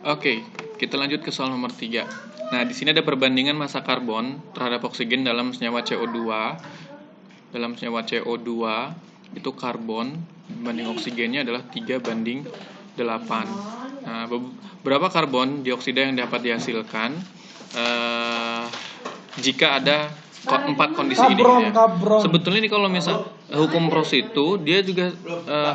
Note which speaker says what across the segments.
Speaker 1: Oke, kita lanjut ke soal nomor 3. Nah, di sini ada perbandingan massa karbon terhadap oksigen dalam senyawa CO2. Dalam senyawa CO2, itu karbon banding oksigennya adalah 3:8. Nah, berapa karbon dioksida yang dapat dihasilkan jika ada 4 kondisi ini ya. Sebetulnya ini kalau misal hukum Proust itu dia juga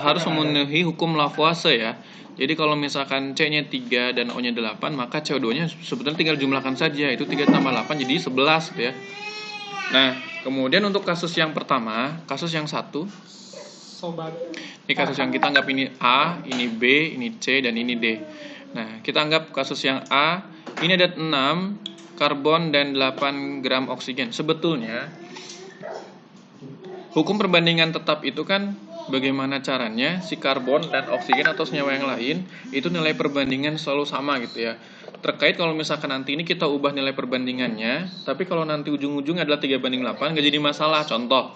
Speaker 1: harus memenuhi hukum Lavoisier ya. Jadi kalau misalkan C-nya 3 dan O-nya 8, maka CO2-nya sebetulnya tinggal jumlahkan saja. Itu 3 tambah 8 jadi 11 gitu ya. Nah, kemudian untuk kasus yang pertama, kasus yang 1. Ini kasus yang kita anggap ini A, ini B, ini C, dan ini D. Nah, kita anggap kasus yang A, ini ada 6 karbon dan 8 gram oksigen. Sebetulnya, hukum perbandingan tetap itu kan bagaimana caranya si karbon dan oksigen atau senyawa yang lain itu nilai perbandingan selalu sama gitu ya. Terkait kalau misalkan nanti ini kita ubah nilai perbandingannya, tapi kalau nanti ujung-ujungnya adalah 3:8 nggak jadi masalah. Contoh,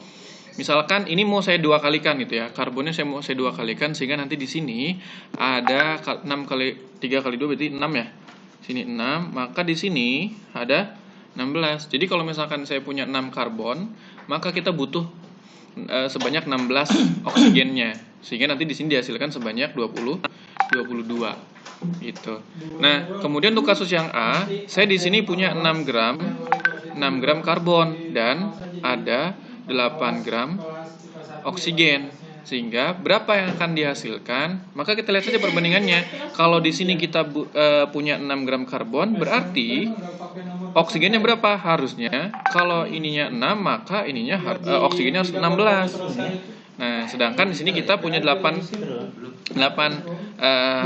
Speaker 1: misalkan ini mau saya 2 kalikan gitu ya, karbonnya mau saya 2 kalikan sehingga nanti di sini ada 6 kali 3 kali 2 berarti 6 ya. Sini 6, maka di sini ada 16. Jadi kalau misalkan saya punya 6 karbon, maka kita butuh sebanyak 16 oksigennya. Sehingga nanti di sini dihasilkan sebanyak 22 gitu. Nah, kemudian untuk kasus yang A, saya di sini punya 6 gram karbon dan ada 8 gram oksigen. Sehingga berapa yang akan dihasilkan? Maka kita lihat saja perbandingannya. Kalau di sini kita punya 6 gram karbon, berarti oksigennya berapa? Harusnya kalau ininya 6, maka ininya oksigennya harus 16. Nah, sedangkan di sini kita punya 8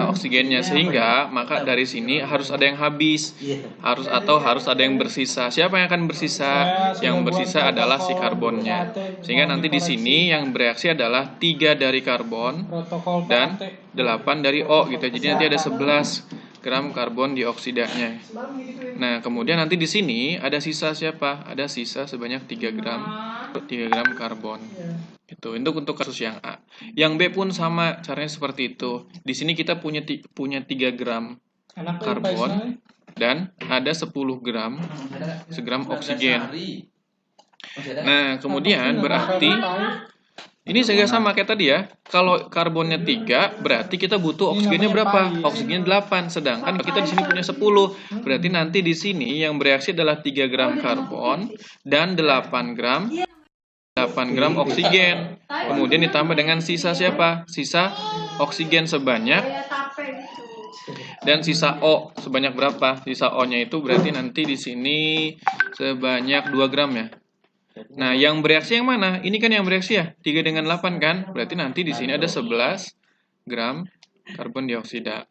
Speaker 1: oksigennya, sehingga maka dari sini harus ada yang habis. Harus ada yang bersisa. Siapa yang akan bersisa? Yang bersisa adalah si karbonnya. Sehingga nanti di sini yang bereaksi adalah 3 dari karbon dan 8 dari O gitu. Jadi nanti ada 11 gram karbon dioksidanya. Nah, kemudian nanti di sini ada sisa siapa? Ada sisa sebanyak 3 gram karbon. Itu untuk kasus yang A. Yang B pun sama, caranya seperti itu. Di sini kita punya 3 gram karbon dan ada 10 gram segram oksigen. Nah, kemudian berarti ini juga sama kayak tadi ya. Kalau karbonnya 3, berarti kita butuh oksigennya berapa? Oksigen 8. Sedangkan kita di sini punya 10. Berarti nanti di sini yang bereaksi adalah 3 gram karbon dan 8 gram oksigen. Kemudian ditambah dengan sisa siapa? Sisa oksigen sebanyak dan sisa O sebanyak berapa? Sisa O-nya itu berarti nanti di sini sebanyak 2 gram ya. Nah, yang bereaksi yang mana? Ini kan yang bereaksi ya, 3 dengan 8 kan? Berarti nanti di sini ada 11 gram karbon dioksida.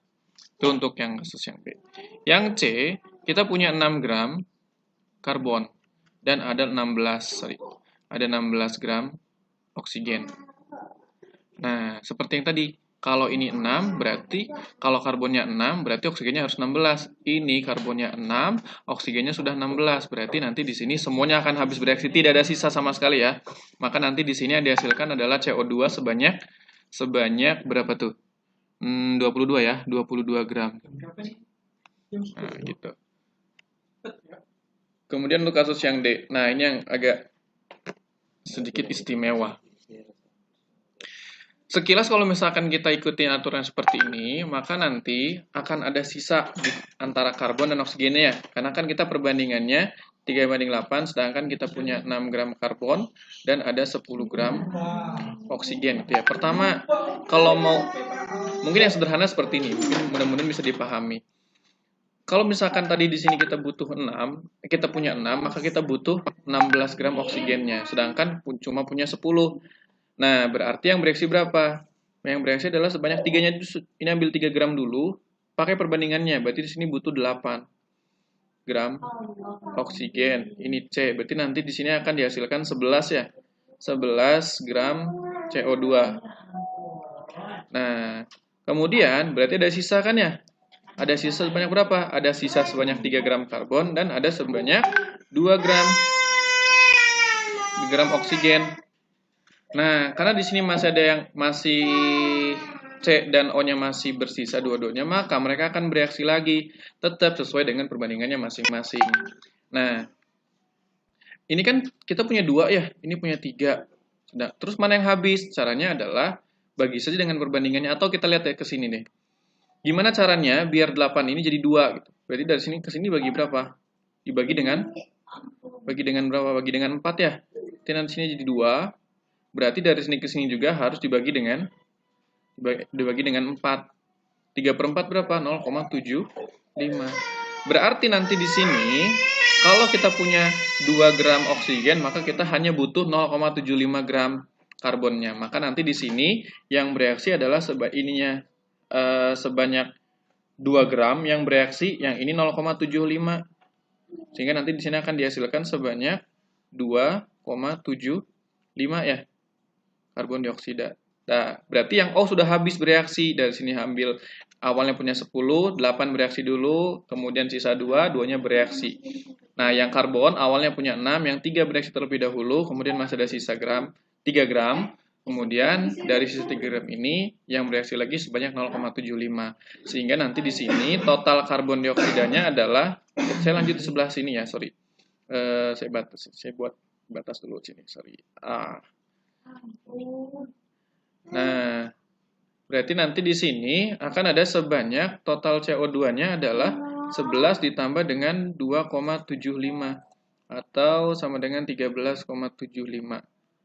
Speaker 1: Itu untuk yang kasus yang B. Yang C, kita punya 6 gram karbon dan ada 16 gram oksigen. Nah, seperti yang tadi, kalau ini 6, berarti kalau karbonnya 6, berarti oksigennya harus 16. Ini karbonnya 6, oksigennya sudah 16. Berarti nanti di sini semuanya akan habis bereaksi, tidak ada sisa sama sekali ya. Maka nanti di sini yang dihasilkan adalah CO2 sebanyak berapa tuh? 22 ya, 22 gram. Nah, gitu. Kemudian untuk kasus yang D. Nah, ini yang agak sedikit istimewa. Sekilas kalau misalkan kita ikutin aturan seperti ini, maka nanti akan ada sisa di antara karbon dan oksigennya ya. Karena kan kita perbandingannya 3:8, sedangkan kita punya 6 gram karbon dan ada 10 gram oksigen gitu ya. Pertama, kalau mau, mungkin yang sederhana seperti ini, mungkin mudah-mudahan bisa dipahami. Kalau misalkan tadi di sini kita butuh 6, kita punya 6, maka kita butuh 16 gram oksigennya, sedangkan cuma punya 10. Nah, berarti yang bereaksi berapa? Yang bereaksi adalah sebanyak 3-nya. Ini ambil 3 gram dulu, pakai perbandingannya. Berarti di sini butuh 8 gram oksigen. Ini C. Berarti nanti di sini akan dihasilkan 11 ya. 11 gram CO2. Nah, kemudian berarti ada sisa kan ya? Ada sisa sebanyak berapa? Ada sisa sebanyak 3 gram karbon dan ada sebanyak 2 gram oksigen. Nah, karena di sini masih C dan O-nya masih bersisa dua-duanya, maka mereka akan bereaksi lagi, tetap sesuai dengan perbandingannya masing-masing. Nah, ini kan kita punya 2 ya, ini punya 3. Nah, terus mana yang habis? Caranya adalah bagi saja dengan perbandingannya, atau kita lihat ya ke sini nih. Gimana caranya biar 8 ini jadi 2 gitu. Berarti dari sini ke sini bagi berapa? Dibagi dengan berapa? Bagi dengan 4 ya. Berarti nanti sini jadi 2. Berarti dari sini ke sini juga harus dibagi dengan 4. 3/4 berapa? 0,75. Berarti nanti di sini kalau kita punya 2 gram oksigen, maka kita hanya butuh 0,75 gram karbonnya. Maka nanti di sini yang bereaksi adalah sebanyak 2 gram yang bereaksi, yang ini 0,75. Sehingga nanti di sini akan dihasilkan sebanyak 2,75 ya karbon dioksida. Nah, berarti yang O sudah habis bereaksi. Dari sini ambil awalnya punya 10, 8 bereaksi dulu, kemudian sisa 2, 2-nya bereaksi. Nah, yang karbon awalnya punya 6, yang 3 bereaksi terlebih dahulu, kemudian masih ada sisa 3 gram. Kemudian dari sisa 3 gram ini yang bereaksi lagi sebanyak 0,75. Sehingga nanti di sini total karbon dioksidanya adalah, saya lanjut di sebelah sini ya, sorry. Saya buat batas dulu sini, sorry. Nah, berarti nanti di sini akan ada sebanyak total CO2-nya adalah 11 ditambah dengan 2,75 atau sama dengan 13,75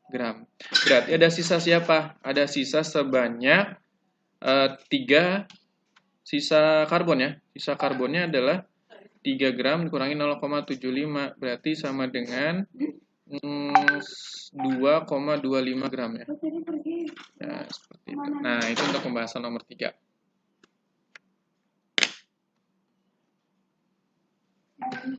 Speaker 1: gram. Berarti ada sisa siapa? Ada sisa sebanyak 3 sisa karbon ya. Sisa karbonnya adalah 3 gram dikurangi 0,75 berarti sama dengan 2,25 gram ya. Ya, seperti itu. Nah, itu untuk pembahasan nomor 3.